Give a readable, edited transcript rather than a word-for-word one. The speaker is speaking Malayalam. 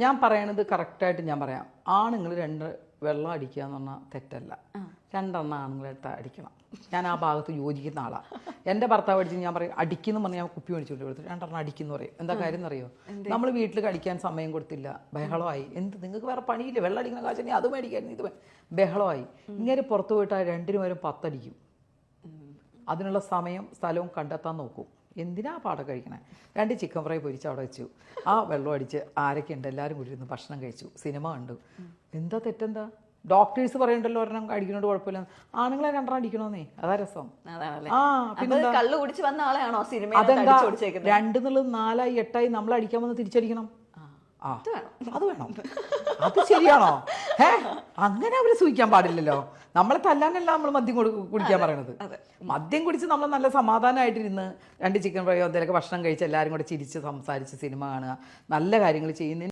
ഞാൻ പറയണത് കറക്റ്റായിട്ട് ഞാൻ പറയാം. ആണുങ്ങൾ 2 വെള്ളം അടിക്കുക എന്ന് പറഞ്ഞാൽ തെറ്റല്ല. 2 ആണുങ്ങളെടുത്ത് അടിക്കണം. ഞാൻ ആ ഭാഗത്ത് യോജിക്കുന്ന ആളാണ്. എൻ്റെ ഭർത്താവ് അടിച്ച് ഞാൻ പറയും അടിക്കുന്നു പറഞ്ഞാൽ ഞാൻ കുപ്പി മേടിച്ചുകൊണ്ട് കൊടുത്തു 2 അടിക്കുന്നു പറയും. എന്താ കാര്യം എന്നറിയോ? നമ്മൾ വീട്ടിൽ കടിക്കാൻ സമയം കൊടുത്തില്ല, ബഹളമായി. നിങ്ങൾക്ക് വേറെ പണിയില്ല, വെള്ളം അടിക്കുന്ന കാശിനെ അത് മേടിക്കായിരുന്നു, ഇത് ബഹളമായി. ഇങ്ങനെ പുറത്തു പോയിട്ട് ആ 2 പേരും 10 അടിക്കും. അതിനുള്ള സമയം സ്ഥലവും കണ്ടെത്താൻ നോക്കും. എന്തിനാ പാടം കഴിക്കണേ? 2 ചിക്കൻ ഫ്രൈ പൊരിച്ച് അവിടെ വെച്ചു, ആ വെള്ളം അടിച്ച് ആരൊക്കെ ഉണ്ട് എല്ലാവരും കൂടി ഇരുന്ന് ഭക്ഷണം കഴിച്ചു, സിനിമ കണ്ടു. എന്താ തെറ്റെന്താ? ഡോക്ടേഴ്സ് പറയണ്ടല്ലോ ഒരെണ്ണം അടിക്കുന്നോണ്ട് കുഴപ്പമില്ല, ആണുങ്ങളെ 2 അടിക്കണോന്നേ, അതാ രസം. പിന്നെ കള്ളു കുടിച്ച് വന്ന ആളെയാണോ സിനിമ? അതെന്താ 2 എന്നുള്ളത് 4 ആയി 8 ആയി നമ്മൾ അടിക്കാൻ വന്ന് തിരിച്ചടിക്കണം? അത് വേണം. അത് ശരിയാണോ? അങ്ങനെ അവര് സൂഹിക്കാൻ പാടില്ലല്ലോ. നമ്മളെ തല്ലാനല്ല നമ്മൾ മദ്യം കുടിക്കാൻ പറയണത്. മദ്യം കുടിച്ച് നമ്മൾ നല്ല സമാധാനമായിട്ടിരുന്ന് 2 ചിക്കൻ ഫ്രൈയോ എന്തെങ്കിലുമൊക്കെ ഭക്ഷണം കഴിച്ച് എല്ലാവരും കൂടെ ചിരിച്ച് സംസാരിച്ച് സിനിമ കാണുക, നല്ല കാര്യങ്ങൾ ചെയ്യുന്നതിന്